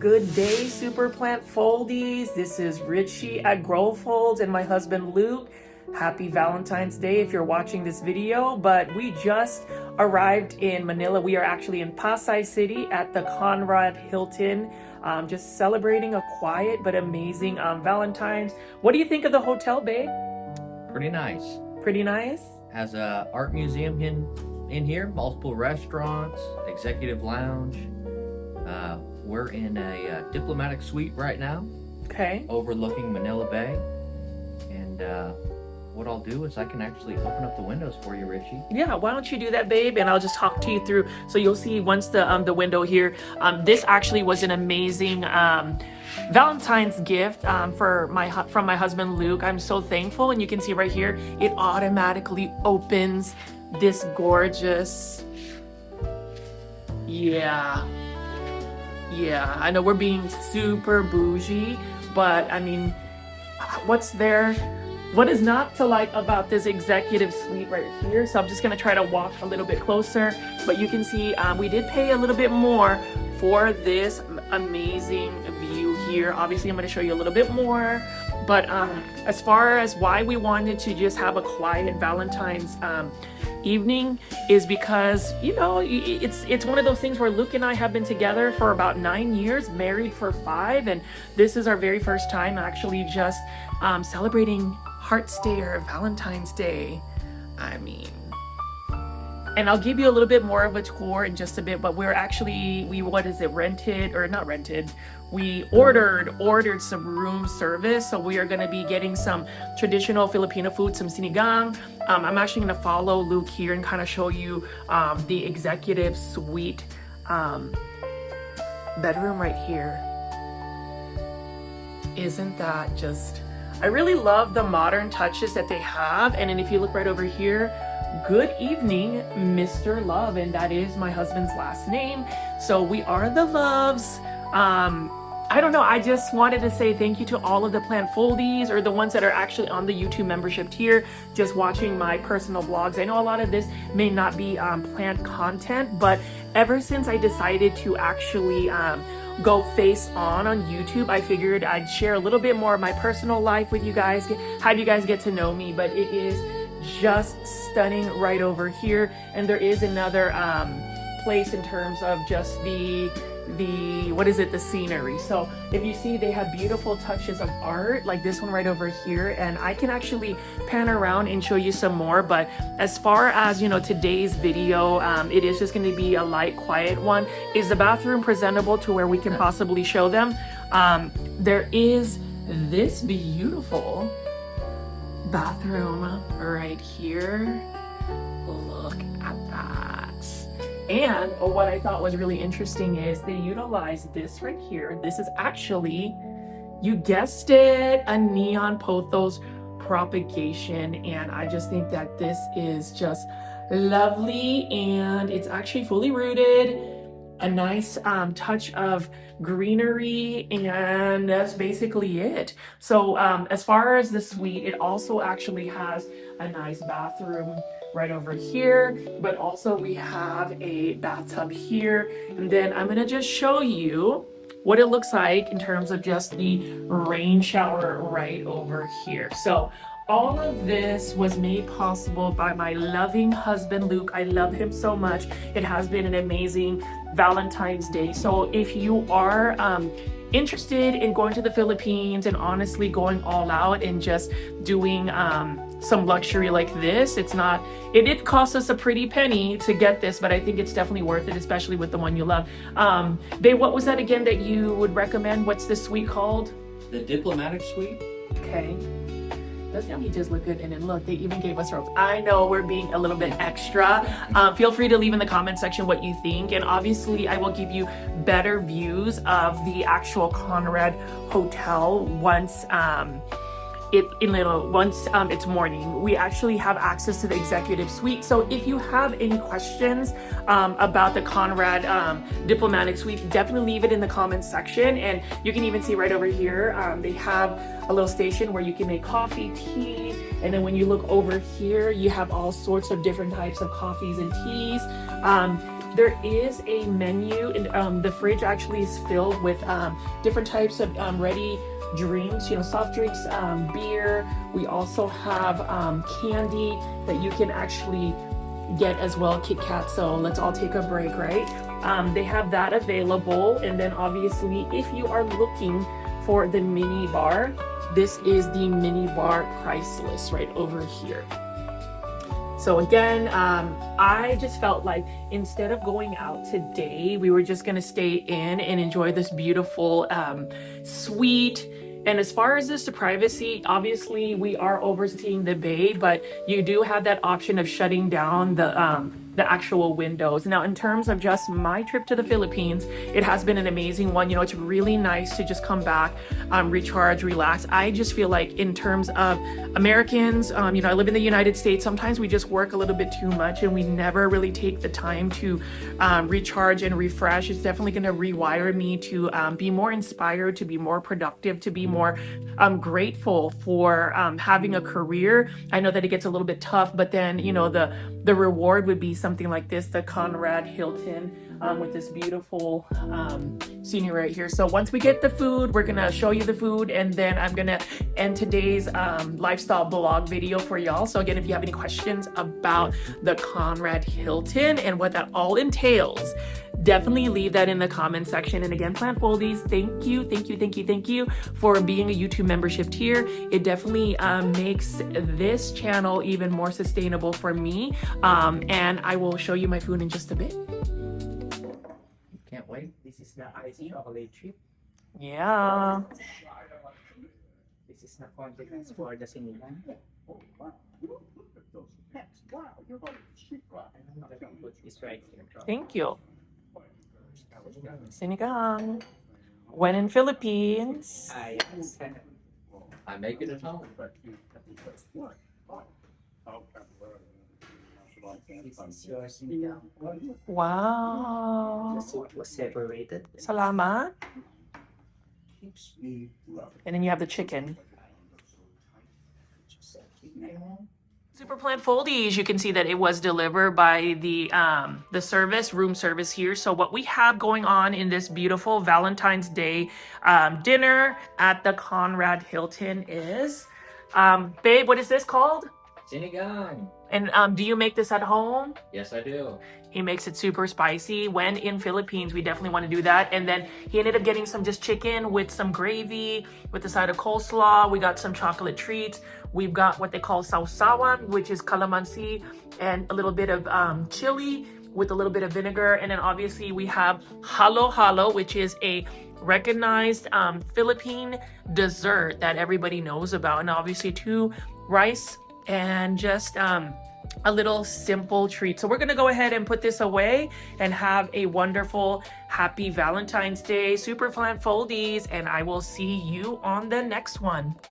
Good day, Super Plant Foldies. This is Richie at Grow Folds and my husband Luke. Happy Valentine's Day if you're watching this video, but we just arrived in Manila. We are actually in Pasay City at the Conrad Hilton, just celebrating a quiet but amazing Valentine's. What do you think of the hotel, babe? Pretty nice. Pretty nice? Has a art museum in here, multiple restaurants, executive lounge. We're in a diplomatic suite right now, Okay. overlooking Manila Bay. And what I'll do is I can actually open up the windows for you, Richie. Yeah, why don't you do that, babe? And I'll just talk to you through. So you'll see once the window here. This actually was an amazing Valentine's gift from my husband Luke. I'm so thankful, and you can see right here, it automatically opens this gorgeous. Yeah, I know we're being super bougie, but I mean, what is not to like about this executive suite right here? So I'm just gonna try to walk a little bit closer, but you can see we did pay a little bit more for this amazing view here. Obviously, I'm gonna show you a little bit more, but as far as why we wanted to just have a quiet Valentine's evening is because, you know, it's one of those things where Luke and I have been together for about 9 years, married for 5, and this is our very first time actually just celebrating Heart's Day or Valentine's Day. I mean, and I'll give you a little bit more of a tour in just a bit, but we ordered some room service, so we are going to be getting some traditional Filipino food, some Sinigang. I'm actually going to follow Luke here and kind of show you the executive suite bedroom right here. Isn't that just... I really love the modern touches that they have. And then if you look right over here, good evening, Mr. Love, and that is my husband's last name. So we are the Loves. I don't know, I just wanted to say thank you to all of the plant foldies, or the ones that are actually on the YouTube membership tier, just watching my personal vlogs. I know a lot of this may not be plant content, but ever since I decided to actually go face on YouTube, I figured I'd share a little bit more of my personal life with you guys, have you guys get to know me. But it is just stunning right over here, and there is another place in terms of just the scenery. So if you see, they have beautiful touches of art like this one right over here, and I can actually pan around and show you some more. But as far as, you know, today's video, it is just going to be a light, quiet one. Is the bathroom presentable to where we can possibly show them? There is this beautiful bathroom right here. Look at that. And what I thought was really interesting is they utilize this right here. This is actually, you guessed it, a neon pothos propagation. And I just think that this is just lovely, and it's actually fully rooted. A nice touch of greenery, and that's basically it. So as far as the suite, it also actually has a nice bathroom right over here, but also we have a bathtub here. And then I'm gonna just show you what it looks like in terms of just the rain shower right over here. So all of this was made possible by my loving husband, Luke. I love him so much. It has been an amazing Valentine's Day. So if you are interested in going to the Philippines and honestly going all out and just doing some luxury like this, it did cost us a pretty penny to get this, but I think it's definitely worth it, especially with the one you love. Babe, what was that again that you would recommend? What's this suite called? The diplomatic suite. Okay. Doesn't he just look good? And then look, they even gave us robes. I know we're being a little bit extra. Feel free to leave in the comment section what you think. And obviously I will give you better views of the actual Conrad Hotel once it's morning. We actually have access to the executive suite. So if you have any questions about the Conrad diplomatic suite, definitely leave it in the comments section. And you can even see right over here, they have a little station where you can make coffee, tea, and then when you look over here, you have all sorts of different types of coffees and teas. there is a menu, and the fridge actually is filled with different types of ready drinks, you know, soft drinks, beer. We also have candy that you can actually get as well, Kit Kat. So let's all take a break, right? They have that available. And then obviously, if you are looking for the mini bar, this is the mini bar price list right over here. So again, I just felt like instead of going out today, we were just gonna stay in and enjoy this beautiful suite. And as far as this to privacy, obviously we are overseeing the bay, but you do have that option of shutting down the actual windows. Now, in terms of just my trip to the Philippines, it has been an amazing one. You know, it's really nice to just come back, recharge, relax. I just feel like in terms of Americans, you know, I live in the United States. Sometimes we just work a little bit too much and we never really take the time to recharge and refresh. It's definitely going to rewire me to be more inspired, to be more productive, to be more grateful for having a career. I know that it gets a little bit tough, but then, you know, the reward would be something like this, the Conrad Hilton with this beautiful scenery right here. So once we get the food, we're gonna show you the food, and then I'm gonna end today's lifestyle blog video for y'all. So again, if you have any questions about the Conrad Hilton and what that all entails, definitely leave that in the comment section. And again, Plant Foldies, thank you for being a YouTube membership tier. It definitely makes this channel even more sustainable for me. And I will show you my food in just a bit. Can't wait. This is the ice chocolate chip. Yeah. This is the condiments for the sinigang. Put this right here. Thank you. Sinigang. When in Philippines. Yes. I make it at home. This is your sinigang. Wow. The soup was separated. Salamat. And then you have the chicken. Super Plant Foldies, you can see that it was delivered by the room service here. So what we have going on in this beautiful Valentine's Day dinner at the Conrad Hilton is, babe, what is this called? Sinigang. And do you make this at home? Yes, I do. He makes it super spicy. When in Philippines, we definitely want to do that. And then he ended up getting some just chicken with some gravy, with a side of coleslaw. We got some chocolate treats. We've got what they call sausawan, which is calamansi, and a little bit of chili with a little bit of vinegar. And then obviously we have halo halo, which is a recognized Philippine dessert that everybody knows about. And obviously 2 rice and just a little simple treat. So we're gonna go ahead and put this away and have a wonderful, happy Valentine's Day, Super Plant Foldies, and I will see you on the next one.